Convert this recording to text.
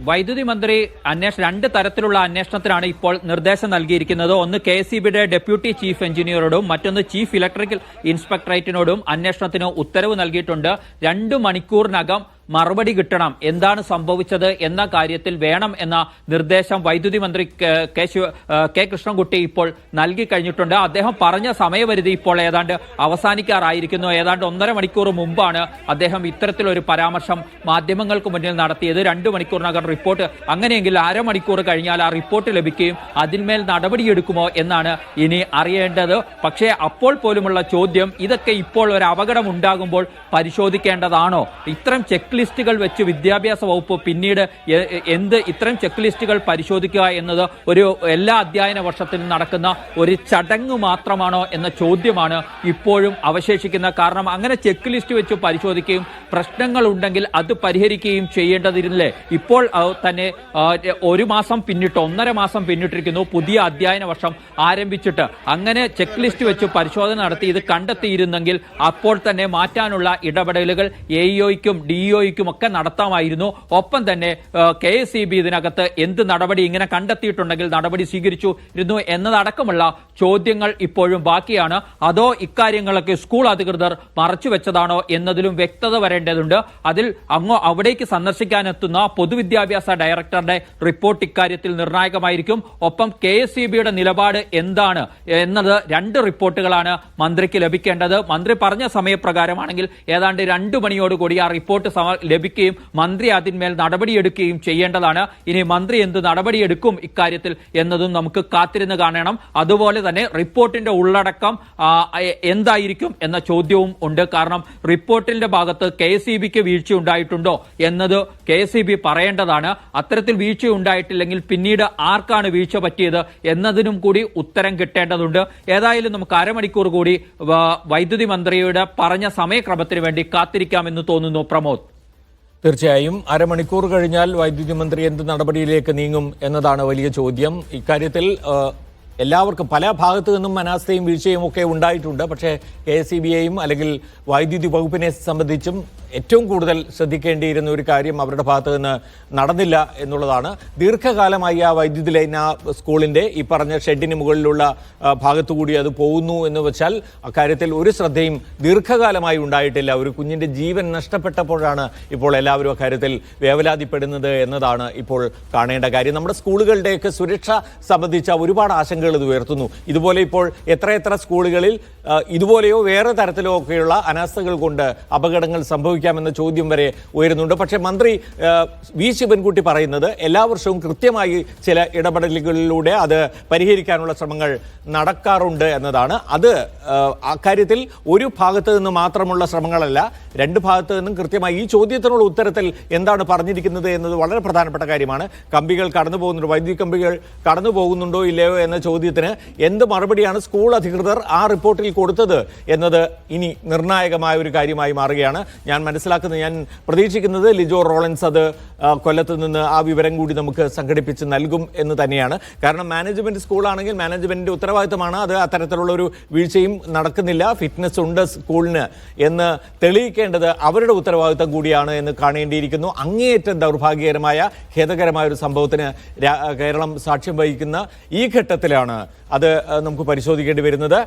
വൈദ്യുതി മന്ത്രി രണ്ട് തരത്തിലുള്ള അന്വേഷണത്തിനാണ് ഇപ്പോൾ നിർദ്ദേശം നൽകിയിരിക്കുന്നത്. ഒന്ന് KECBയുടെ ഡെപ്യൂട്ടി ചീഫ് എഞ്ചിനീയറോടും മറ്റൊന്ന് ചീഫ് ഇലക്ട്രിക്കൽ ഇൻസ്പെക്ടറേറ്റിനോടും അന്വേഷണത്തിന് ഉത്തരവ് നൽകിയിട്ടുണ്ട്. 2 മണിക്കൂറിനകം മറുപടി കിട്ടണം, എന്താണ് സംഭവിച്ചത് എന്ന കാര്യത്തിൽ വേണം എന്ന നിർദ്ദേശം വൈദ്യുതി മന്ത്രി കെ കൃഷ്ണൻകുട്ടി ഇപ്പോൾ നൽകി കഴിഞ്ഞിട്ടുണ്ട്. അദ്ദേഹം പറഞ്ഞ സമയപരിധി ഇപ്പോൾ ഏതാണ്ട് അവസാനിക്കാറായിരിക്കുന്നു. ഏതാണ്ട് 1.5 മണിക്കൂർ മുമ്പാണ് അദ്ദേഹം ഇത്തരത്തിലൊരു പരാമർശം മാധ്യമങ്ങൾക്ക് മുന്നിൽ നടത്തിയത്. 2 മണിക്കൂറിനകം റിപ്പോർട്ട്, അങ്ങനെയെങ്കിൽ അരമണിക്കൂർ കഴിഞ്ഞാൽ ആ റിപ്പോർട്ട് ലഭിക്കുകയും അതിന്മേൽ നടപടിയെടുക്കുമോ എന്നാണ് ഇനി അറിയേണ്ടത്. പക്ഷേ അപ്പോൾ പോലുമുള്ള ചോദ്യം, ഇതൊക്കെ ഇപ്പോൾ ഒരു അപകടം ഉണ്ടാകുമ്പോൾ പരിശോധിക്കേണ്ടതാണോ? ഇത്തരം ചെക്ക് ലിസ്റ്റുകൾ വെച്ച് വിദ്യാഭ്യാസ വകുപ്പ് പിന്നീട് ഇത്തരം ചെക്ക് ലിസ്റ്റുകൾ പരിശോധിക്കുക എന്നത് ഒരു എല്ലാ അധ്യയന വർഷത്തിലും നടക്കുന്ന ഒരു ചടങ്ങ് മാത്രമാണോ എന്ന ചോദ്യമാണ് ഇപ്പോഴും അവശേഷിക്കുന്ന. കാരണം അങ്ങനെ ചെക്ക് ലിസ്റ്റ് വെച്ച് പരിശോധിക്കുകയും പ്രശ്നങ്ങൾ ഉണ്ടെങ്കിൽ അത് പരിഹരിക്കുകയും ചെയ്യേണ്ടതിരുന്നില്ലേ? ഇപ്പോൾ തന്നെ 1 മാസം പിന്നിട്ട് 1.5 മാസം പിന്നിട്ടിരിക്കുന്നു പുതിയ അധ്യയന വർഷം ആരംഭിച്ചിട്ട്. അങ്ങനെ ചെക്ക് ലിസ്റ്റ് വെച്ച് പരിശോധന നടത്തി ഇത് കണ്ടെത്തിയിരുന്നെങ്കിൽ അപ്പോൾ തന്നെ മാറ്റാനുള്ള ഇടപെടലുകൾ AEOയ്ക്കും DEOയ്ക്കും ഒക്കെ നടത്താമായിരുന്നു. ഒപ്പം തന്നെ KECB ഇതിനകത്ത് എന്ത് നടപടി ഇങ്ങനെ കണ്ടെത്തിയിട്ടുണ്ടെങ്കിൽ നടപടി സ്വീകരിച്ചിരുന്നു എന്നതടക്കമുള്ള ചോദ്യങ്ങൾ ഇപ്പോഴും ബാക്കിയാണ്. അതോ ഇക്കാര്യങ്ങളൊക്കെ സ്കൂൾ അധികൃതർ മറച്ചുവെച്ചതാണോ എന്നതിലും വ്യക്തത വരേണ്ടതുണ്ട്. അതിൽ അവിടേക്ക് സന്ദർശിക്കാനെത്തുന്ന പൊതുവിദ്യാഭ്യാസ ഡയറക്ടറുടെ റിപ്പോർട്ട് ഇക്കാര്യത്തിൽ നിർണായകമായിരിക്കും. ഒപ്പം KECBയുടെ നിലപാട് എന്താണ് എന്നത് 2 റിപ്പോർട്ടുകളാണ് മന്ത്രിക്ക് ലഭിക്കേണ്ടത്. മന്ത്രി പറഞ്ഞ സമയപ്രകാരമാണെങ്കിൽ ഏതാണ്ട് 2 മണിയോടുകൂടി ആ റിപ്പോർട്ട് ലഭിക്കുകയും മന്ത്രി അതിന്മേൽ നടപടിയെടുക്കുകയും ചെയ്യേണ്ടതാണ്. ഇനി മന്ത്രി എന്ത് നടപടിയെടുക്കും ഇക്കാര്യത്തിൽ എന്നതും നമുക്ക് കാത്തിരുന്ന് കാണണം. അതുപോലെ തന്നെ റിപ്പോർട്ടിന്റെ ഉള്ളടക്കം എന്തായിരിക്കും എന്ന ചോദ്യവും ഉണ്ട്. കാരണം റിപ്പോർട്ടിന്റെ ഭാഗത്ത് KECBക്ക് വീഴ്ച ഉണ്ടായിട്ടുണ്ടോ എന്നത് KECB പറയേണ്ടതാണ്. അത്തരത്തിൽ വീഴ്ച ഉണ്ടായിട്ടില്ലെങ്കിൽ പിന്നീട് ആർക്കാണ് വീഴ്ച പറ്റിയത് എന്നതിനും കൂടി ഉത്തരം കിട്ടേണ്ടതുണ്ട്. ഏതായാലും നമുക്ക് അരമണിക്കൂർ കൂടി വൈദ്യുതി മന്ത്രിയുടെ പറഞ്ഞ സമയക്രമത്തിന് വേണ്ടി കാത്തിരിക്കാമെന്ന് തോന്നുന്നു. പ്രമോദ്, തീർച്ചയായും അരമണിക്കൂർ കഴിഞ്ഞാൽ വൈദ്യുതി മന്ത്രി എന്ത് നടപടിയിലേക്ക് നീങ്ങും എന്നതാണ് വലിയ ചോദ്യം. ഇക്കാര്യത്തിൽ എല്ലാവർക്കും പല ഭാഗത്തു നിന്നും അനാസ്ഥയും വീഴ്ചയും ഒക്കെ ഉണ്ടായിട്ടുണ്ട്. പക്ഷേ KECBയെയും അല്ലെങ്കിൽ വൈദ്യുതി വകുപ്പിനെ സംബന്ധിച്ചും ഏറ്റവും കൂടുതൽ ശ്രദ്ധിക്കേണ്ടിയിരുന്ന ഒരു കാര്യം അവരുടെ ഭാഗത്ത് നിന്ന് നടന്നില്ല എന്നുള്ളതാണ്. ദീർഘകാലമായി ആ വൈദ്യുതി ലൈൻ ആ സ്കൂളിൻ്റെ ഈ പറഞ്ഞ ഷെഡിന് മുകളിലുള്ള ഭാഗത്തുകൂടി അത് പോകുന്നു എന്ന് വെച്ചാൽ അക്കാര്യത്തിൽ ഒരു ശ്രദ്ധയും ദീർഘകാലമായി ഉണ്ടായിട്ടില്ല. ഒരു കുഞ്ഞിൻ്റെ ജീവൻ നഷ്ടപ്പെട്ടപ്പോഴാണ് ഇപ്പോൾ എല്ലാവരും അക്കാര്യത്തിൽ വേവലാതിപ്പെടുന്നത് എന്നതാണ് ഇപ്പോൾ കാണേണ്ട കാര്യം. നമ്മുടെ സ്കൂളുകളുടെയൊക്കെ സുരക്ഷ സംബന്ധിച്ച ഒരുപാട് ആശങ്കകൾ ഇത് ഉയർത്തുന്നു. ഇതുപോലെ ഇപ്പോൾ എത്രയെത്ര സ്കൂളുകളിൽ ഇതുപോലെയോ വേറെ തരത്തിലോ ഒക്കെയുള്ള അനാസ്ഥകൾ കൊണ്ട് അപകടങ്ങൾ സംഭവിക്കാമെന്ന ചോദ്യം വരെ ഉയരുന്നുണ്ട്. പക്ഷേ മന്ത്രി വി ശിവൻകുട്ടി പറയുന്നത് എല്ലാ വർഷവും കൃത്യമായി ചില ഇടപെടലുകളിലൂടെ അത് പരിഹരിക്കാനുള്ള ശ്രമങ്ങൾ നടക്കാറുണ്ട് എന്നതാണ്. അത് അക്കാര്യത്തിൽ ഒരു ഭാഗത്ത് നിന്ന് മാത്രമുള്ള ശ്രമങ്ങളല്ല, 2 ഭാഗത്തു നിന്നും കൃത്യമായി ഈ ചോദ്യത്തിനുള്ള ഉത്തരത്തിൽ എന്താണ് പറഞ്ഞിരിക്കുന്നത് എന്നത് വളരെ പ്രധാനപ്പെട്ട കാര്യമാണ്. കമ്പികൾ കടന്നു പോകുന്നുണ്ടോ, വൈദ്യുതി കമ്പികൾ കടന്നു പോകുന്നുണ്ടോ ഇല്ലയോ എന്ന ചോദ്യത്തിന് എന്ത് മറുപടിയാണ് സ്കൂൾ അധികൃതർ ആ റിപ്പോർട്ടിൽ കൊടുത്തത് എന്നത് ഇനി നിർണായകമായ ഒരു കാര്യമായി മാറുകയാണ്. ഞാൻ പ്രതീക്ഷിക്കുന്നത് ലിജോ റോളൻസ് അത് കൊല്ലത്ത് നിന്ന് ആ വിവരം കൂടി നമുക്ക് സംഘടിപ്പിച്ച് നൽകും എന്ന് തന്നെയാണ്. കാരണം മാനേജ്മെന്റ് സ്കൂളാണെങ്കിൽ മാനേജ്മെന്റിന്റെ ഉത്തരവാദിത്തമാണ്. അത് അത്തരത്തിലുള്ള ഒരു വീഴ്ചയും നടക്കുന്നില്ല, ഫിറ്റ്നസ് ഉണ്ട് സ്കൂളിന് എന്ന് തെളിയിക്കേണ്ടത് അവരുടെ ഉത്തരവാദിത്തം കൂടിയാണ് എന്ന് കാണേണ്ടിയിരിക്കുന്നു. അങ്ങേയറ്റം ദൗർഭാഗ്യകരമായ ഖേദകരമായ ഒരു സംഭവത്തിന് കേരളം സാക്ഷ്യം വഹിക്കുന്ന ഈ ഘട്ടത്തിലാണ് അത് നമുക്ക് പരിശോധിക്കേണ്ടി വരുന്നത്.